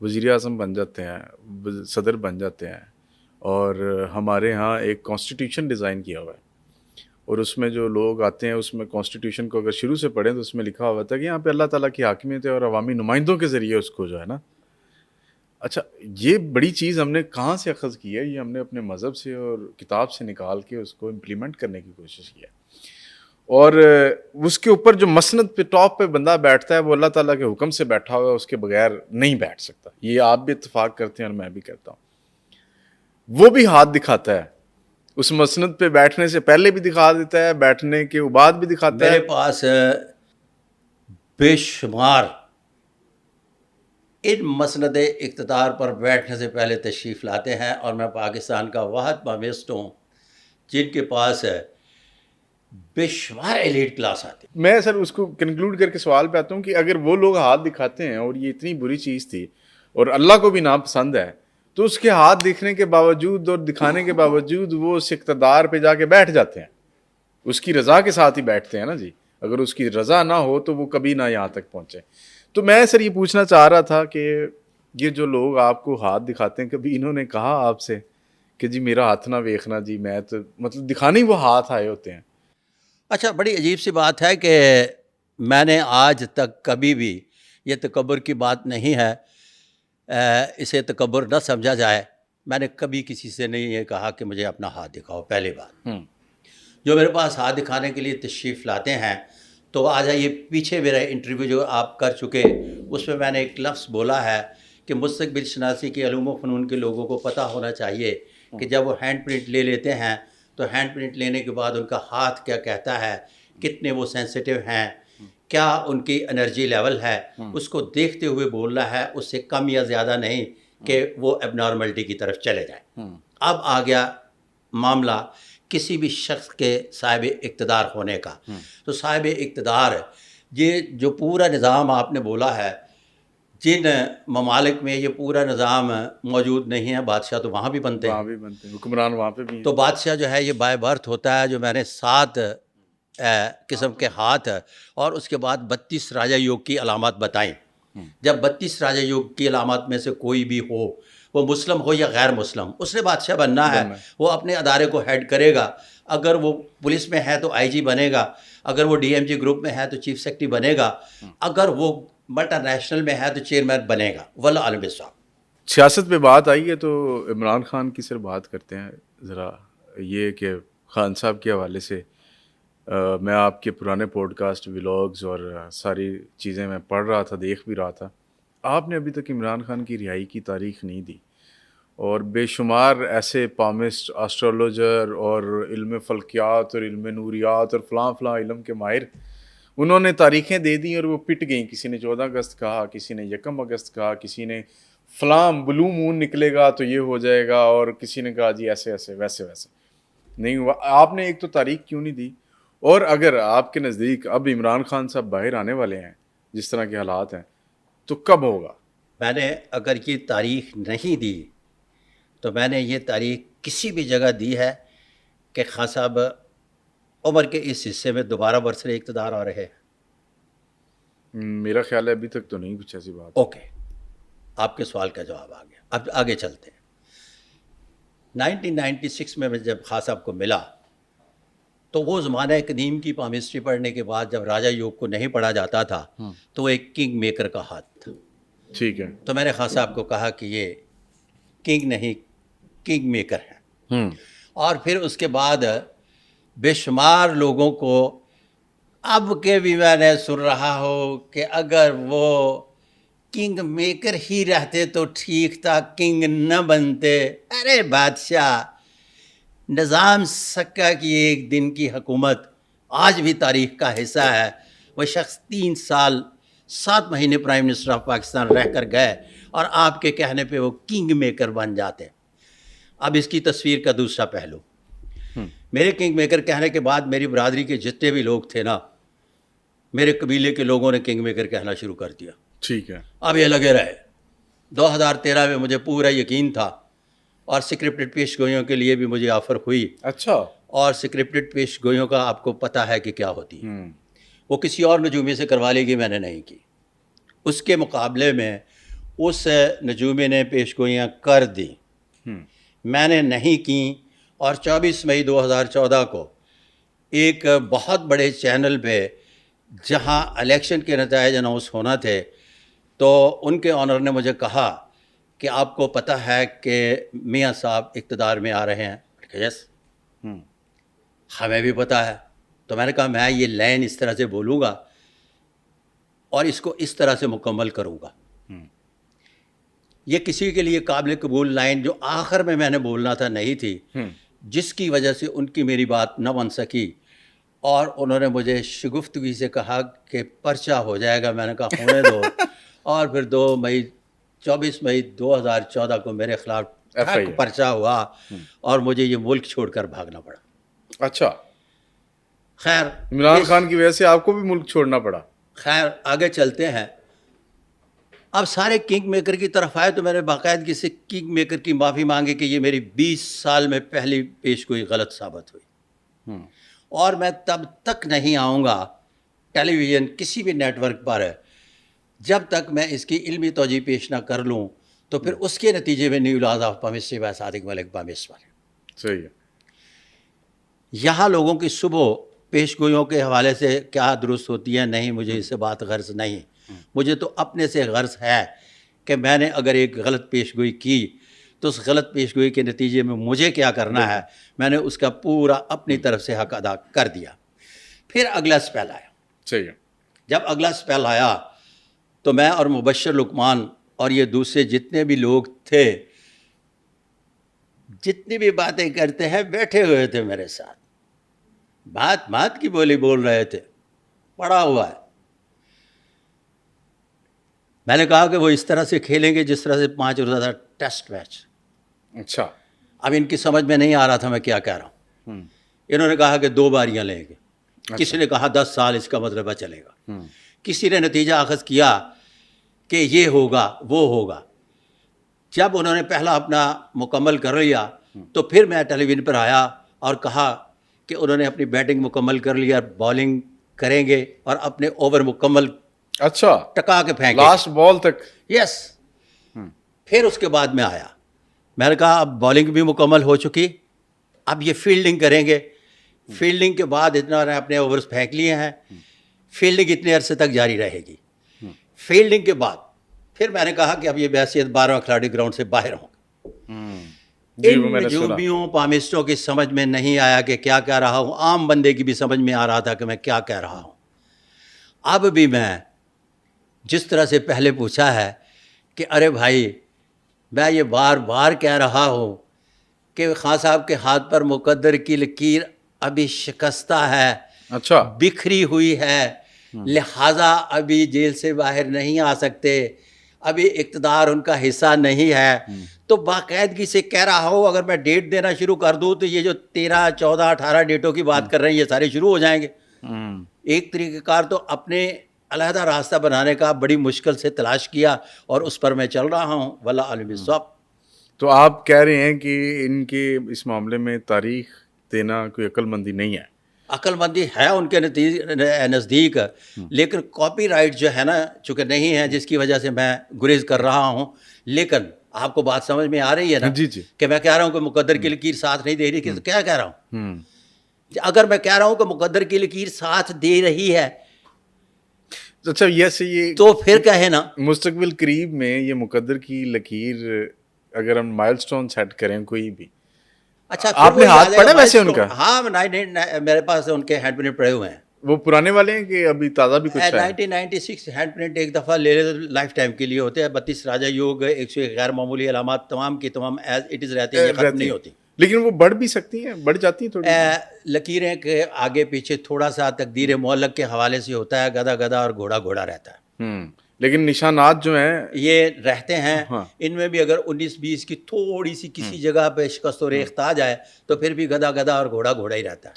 وزیر اعظم بن جاتے ہیں، صدر بن جاتے ہیں، اور ہمارے ہاں ایک کانسٹیٹیوشن ڈیزائن کیا ہوا ہے، اور اس میں جو لوگ آتے ہیں اس میں کانسٹیٹیوشن کو اگر شروع سے پڑھیں تو اس میں لکھا ہوا تھا کہ یہاں پہ اللہ تعالیٰ کی حاکمیت ہے اور عوامی نمائندوں کے ذریعے اس کو جو ہے نا، اچھا یہ بڑی چیز ہم نے کہاں سے اخذ کی ہے؟ یہ ہم نے اپنے مذہب سے اور کتاب سے نکال کے اس کو امپلیمنٹ کرنے کی کوشش کی ہے، اور اس کے اوپر جو مسند پہ ٹاپ پہ بندہ بیٹھتا ہے وہ اللہ تعالیٰ کے حکم سے بیٹھا ہوا ہے، اس کے بغیر نہیں بیٹھ سکتا. یہ آپ بھی اتفاق کرتے ہیں اور میں بھی کرتا ہوں. وہ بھی ہاتھ دکھاتا ہے، اس مسند پہ بیٹھنے سے پہلے بھی دکھا دیتا ہے، بیٹھنے کے بعد بھی دکھاتا ہے. میرے پاس بے شمار ان مسند اقتدار پر بیٹھنے سے پہلے تشریف لاتے ہیں، اور میں پاکستان کا واحد پابلسٹ ہوں جن کے پاس بے شمار ایلیٹ کلاس آتی. میں سر اس کو کنکلوڈ کر کے سوال پہ آتا ہوں کہ اگر وہ لوگ ہاتھ دکھاتے ہیں اور یہ اتنی بری چیز تھی اور اللہ کو بھی ناپسند ہے، تو اس کے ہاتھ دکھنے کے باوجود اور دکھانے کے باوجود وہ اس اقتدار پہ جا کے بیٹھ جاتے ہیں، اس کی رضا کے ساتھ ہی بیٹھتے ہیں نا جی. اگر اس کی رضا نہ ہو تو وہ کبھی نہ یہاں تک پہنچے. تو میں سر یہ پوچھنا چاہ رہا تھا کہ یہ جو لوگ آپ کو ہاتھ دکھاتے ہیں، کبھی انہوں نے کہا آپ سے کہ جی میرا ہاتھ نہ دیکھنا جی، میں تو مطلب دکھانے ہی وہ ہاتھ آئے ہوتے ہیں؟ اچھا، بڑی عجیب سی بات ہے کہ میں نے آج تک کبھی بھی، یہ تکبر کی بات نہیں ہے، اسے تکبر نہ سمجھا جائے، میں نے کبھی کسی سے نہیں یہ کہا کہ مجھے اپنا ہاتھ دکھاؤ. پہلی بات، جو میرے پاس ہاتھ دکھانے کے لیے تشریف لاتے ہیں تو آ جائیے. پیچھے میرا انٹرویو جو آپ کر چکے اس میں میں نے ایک لفظ بولا ہے کہ مستقبل شناسی کے علوم و فنون کے لوگوں کو پتہ ہونا چاہیے کہ جب وہ ہینڈ پرنٹ لے لیتے ہیں تو ہینڈ پرنٹ لینے کے بعد ان کا ہاتھ کیا کہتا ہے، کتنے وہ سینسیٹیو ہیں، کیا ان کی انرجی لیول ہے، اس کو دیکھتے ہوئے بولنا ہے، اس سے کم یا زیادہ نہیں کہ وہ ایب نارملٹی کی طرف چلے جائیں. اب آ گیا معاملہ کسی بھی شخص کے صاحب اقتدار ہونے کا. تو صاحب اقتدار، یہ جو پورا نظام آپ نے بولا ہے، جن ممالک میں یہ پورا نظام موجود نہیں ہے، بادشاہ تو وہاں بھی بنتے ہیں، حکمران وہاں پہ بھی ہیں. تو بادشاہ جو ہے یہ بائی برتھ ہوتا ہے. جو میں نے 7 قسم کے ہاتھ اور اس کے بعد 32 راجا یوگ کی علامات بتائیں. جب 32 راجا یوگ کی علامات میں سے کوئی بھی ہو، وہ مسلم ہو یا غیر مسلم، اس نے بادشاہ بننا ہے. وہ اپنے ادارے کو ہیڈ کرے گا. اگر وہ پولیس میں ہے تو آئی جی بنے گا، اگر وہ ڈی ایم جی گروپ میں ہے تو چیف سیکرٹری بنے گا، اگر وہ ملٹا نیشنل میں ہے تو چیئرمین بنے گا. واللہ عالم بالصواب. سیاست پہ بات آئی ہے تو عمران خان کی سر بات کرتے ہیں ذرا. یہ کہ خان صاحب کے حوالے سے میں آپ کے پرانے پوڈ کاسٹ، ولاگز اور ساری چیزیں میں پڑھ رہا تھا، دیکھ بھی رہا تھا. آپ نے ابھی تک عمران خان کی رہائی کی تاریخ نہیں دی، اور بے شمار ایسے پامسٹ، آسٹرولوجر اور علم فلکیات اور علم نوریات اور فلاں فلاں علم کے ماہر، انہوں نے تاریخیں دے دیں اور وہ پٹ گئیں. کسی نے 14 اگست کہا، کسی نے 1 اگست کہا، کسی نے فلاں بلو مون نکلے گا تو یہ ہو جائے گا، اور کسی نے کہا جی ایسے ایسے ویسے ویسے. نہیں ہوا. آپ نے ایک تو تاریخ کیوں نہیں دی؟ اور اگر آپ کے نزدیک اب عمران خان صاحب باہر آنے والے ہیں جس طرح کے حالات ہیں، تو کب ہوگا؟ میں نے اگر یہ تاریخ نہیں دی تو میں نے یہ تاریخ کسی بھی جگہ دی ہے کہ خان صاحب عمر کے اس حصے میں دوبارہ برسر اقتدار آ رہے ہیں. میرا خیال ہے ابھی تک تو نہیں کچھ ایسی بات. اوکے، آپ کے سوال کا جواب آ گیا. اب آگے چلتے ہیں. 1996 میں جب خان صاحب کو ملا تو وہ زمانہ قدیم کی پامسٹری پڑھنے کے بعد جب راجا یوگ کو نہیں پڑھا جاتا تھا تو وہ ایک کنگ میکر کا ہاتھ تھا. ٹھیک ہے. تو میں نے خان صاحب کو کہا کہ یہ کنگ نہیں، کنگ میکر ہے. اور پھر اس کے بعد بے شمار لوگوں کو اب کے بھی میں نے سن رہا ہوں کہ اگر وہ کنگ میکر ہی رہتے تو ٹھیک تھا، کنگ نہ بنتے. ارے بادشاہ، نظام سکہ کی ایک دن کی حکومت آج بھی تاریخ کا حصہ ہے. وہ شخص 3 سال 7 مہینے پرائم منسٹر آف پاکستان رہ کر گئے اور آپ کے کہنے پہ وہ کنگ میکر بن جاتے. اب اس کی تصویر کا دوسرا پہلو، میرے کنگ میکر کہنے کے بعد میری برادری کے جتنے بھی لوگ تھے نا، میرے قبیلے کے لوگوں نے کنگ میکر کہنا شروع کر دیا. ٹھیک ہے. اب یہ لگے رہے. 2013 میں مجھے پورا یقین تھا، اور سکرپٹڈ پیش گوئیوں کے لیے بھی مجھے آفر ہوئی. اچھا. اور سکرپٹڈ پیش گوئیوں کا آپ کو پتہ ہے کہ کیا ہوتی ہے. وہ کسی اور نجومی سے کروا لے گی، میں نے نہیں کی. اس کے مقابلے میں اس نجومی نے پیشگوئیاں کر دی، میں نے نہیں کی، اور 24 مئی 2014 کو ایک بہت بڑے چینل پہ جہاں الیکشن کے نتائج اناؤنس ہونا تھے تو ان کے آنر نے مجھے کہا کہ آپ کو پتہ ہے کہ میاں صاحب اقتدار میں آ رہے ہیں؟ یس، ہمیں بھی پتہ ہے۔ تو میں نے کہا میں یہ لائن اس طرح سے بولوں گا اور اس کو اس طرح سے مکمل کروں گا۔ یہ کسی کے لیے قابل قبول لائن جو آخر میں نے بولنا تھا نہیں تھی، جس کی وجہ سے ان کی میری بات نہ بن سکی، اور انہوں نے مجھے شگفتگی سے کہا کہ پرچہ ہو جائے گا۔ میں نے کہا ہونے دو، اور پھر 24 مئی 2014 کو میرے خلاف پرچہ ہوا اور مجھے یہ ملک چھوڑ کر بھاگنا پڑا۔ اچھا، خیر عمران خان کی وجہ سے آپ کو بھی ملک چھوڑنا پڑا۔ خیر آگے چلتے ہیں۔ اب سارے کنگ میکر کی طرف آئے تو میں نے باقاعدگی سے کنگ میکر کی معافی مانگی کہ یہ میری 20 سال میں پہلی پیشگوئی غلط ثابت ہوئی، اور میں تب تک نہیں آؤں گا ٹیلی ویژن کسی بھی نیٹ ورک پر جب تک میں اس کی علمی توجہ پیش نہ کر لوں، تو پھر اس کے نتیجے میں نیو لاز آف پرمیسری بائی صادق ملک پرمیسور۔ صحیح ہے۔ یہاں لوگوں کی صبح پیشگوئیوں کے حوالے سے کیا درست ہوتی ہے نہیں، مجھے اس سے بات غرض نہیں۔ مجھے تو اپنے سے غرض ہے کہ میں نے اگر ایک غلط پیشگوئی کی تو اس غلط پیشگوئی کے نتیجے میں مجھے کیا کرنا ہے، میں نے اس کا پورا اپنی طرف سے حق ادا کر دیا۔ پھر اگلا اسپیل آیا۔ صحیح ہے۔ جب اگلا اسپیل آیا تو میں اور مبشر لقمان اور یہ دوسرے جتنے بھی لوگ تھے، جتنی بھی باتیں کرتے ہیں، بیٹھے ہوئے تھے میرے ساتھ، بات کی بولی بول رہے تھے، پڑا ہوا ہے۔ میں نے کہا کہ وہ اس طرح سے کھیلیں گے جس طرح سے 5 روزہ ٹیسٹ میچ۔ اچھا، اب ان کی سمجھ میں نہیں آ رہا تھا میں کیا کہہ رہا ہوں۔ انہوں نے کہا کہ 2 باریاں لیں گے، کسی نے کہا 10 سال اس کا مطلب ہے چلے گا، کسی نے نتیجہ اخذ کیا کہ یہ ہوگا وہ ہوگا۔ جب انہوں نے پہلا اپنا مکمل کر لیا تو پھر میں ٹیلی ویژن پر آیا اور کہا کہ انہوں نے اپنی بیٹنگ مکمل کر لیا، بالنگ کریں گے اور اپنے اوور مکمل اچھا ٹکا کے پھینکے، لاسٹ بال تک۔ یس۔ پھر اس کے بعد میں آیا، میں نے کہا اب بالنگ بھی مکمل ہو چکی، اب یہ فیلڈنگ کریں گے۔ فیلڈنگ کے بعد اتنا اپنے اوورز پھینک لیے ہیں، فیلڈنگ اتنے عرصے تک جاری رہے گی۔ فیلڈنگ کے بعد پھر میں نے کہا کہ اب یہ بحیثیت 12واں کھلاڑی گراؤنڈ سے باہر ہوں۔ ان نجومیوں پامسٹوں کی سمجھ میں نہیں آیا کہ کیا کہہ رہا ہوں، عام بندے کی بھی سمجھ میں آ رہا تھا کہ میں کیا کہہ رہا ہوں۔ اب بھی میں جس طرح سے پہلے پوچھا ہے کہ ارے بھائی، میں یہ بار بار کہہ رہا ہوں کہ خان صاحب کے ہاتھ پر مقدر کی لکیر ابھی شکستہ ہے، اچھا، بکھری ہوئی ہے، لہٰذا ابھی جیل سے باہر نہیں آ سکتے، ابھی اقتدار ان کا حصہ نہیں ہے۔ تو باقاعدگی سے کہہ رہا ہوں اگر میں ڈیٹ دینا شروع کر دوں تو یہ جو 13، 14، 18 ڈیٹوں کی بات کر رہے ہیں یہ سارے شروع ہو جائیں گے۔ ایک طریقہ کار تو اپنے علیحدہ راستہ بنانے کا بڑی مشکل سے تلاش کیا اور اس پر میں چل رہا ہوں، واللہ عالم بالصواب۔ تو آپ کہہ رہے ہیں کہ ان کے اس معاملے میں تاریخ دینا کوئی عقل مندی نہیں ہے؟ عقل مندی ہے ان کے نزدیک، لیکن کاپی رائٹ جو ہے نا چونکہ نہیں ہے، جس کی وجہ سے میں گریز کر رہا ہوں۔ لیکن آپ کو بات سمجھ میں آ رہی ہے نا جی جی، کہ میں کہہ رہا ہوں کہ مقدر کی لکیر ساتھ نہیں دے رہی، کہ کیا کہہ رہا ہوں؟ اگر میں کہہ رہا ہوں کہ مقدر کی لکیر ساتھ دے رہی ہے اچھا، یہ تو پھر کہے نا مستقبل قریب میں یہ مقدر کی لکیر اگر ہم مائل سٹون سیٹ کریں کوئی بھی، اچھا آپ نے ہاتھ پڑھا ویسے ان کا؟ ہاں، میرے پاس ان کے ہینڈ پرنٹ پڑے ہوئے ہیں۔ وہ پرانے والے ہیں کہ ابھی تازہ بھی کچھ ہے؟ 1996 ہینڈ پرنٹ ایک دفعہ لے لے لائف ٹائم کے لیے ہوتے ہیں۔ 32 راجہ یوگ، 101 غیر معمولی علامات تمام کی تمام ایز اٹ از رہتی ہیں، یہ ختم نہیں ہوتی، لیکن وہ بڑھ بھی سکتی ہیں، بڑھ جاتی ہیں تھوڑی لکیریں کے آگے پیچھے تھوڑا سا تقدیر معلق کے حوالے سے ہوتا ہے، گدھا گدھا اور گھوڑا گھوڑا رہتا ہے، لیکن نشانات جو ہیں یہ رہتے ہیں۔ ان میں بھی اگر 19-20 کی تھوڑی سی کسی جگہ پہ شکست و ریخت آ جائے تو پھر بھی گدھا گدھا اور گھوڑا گھوڑا ہی رہتا ہے۔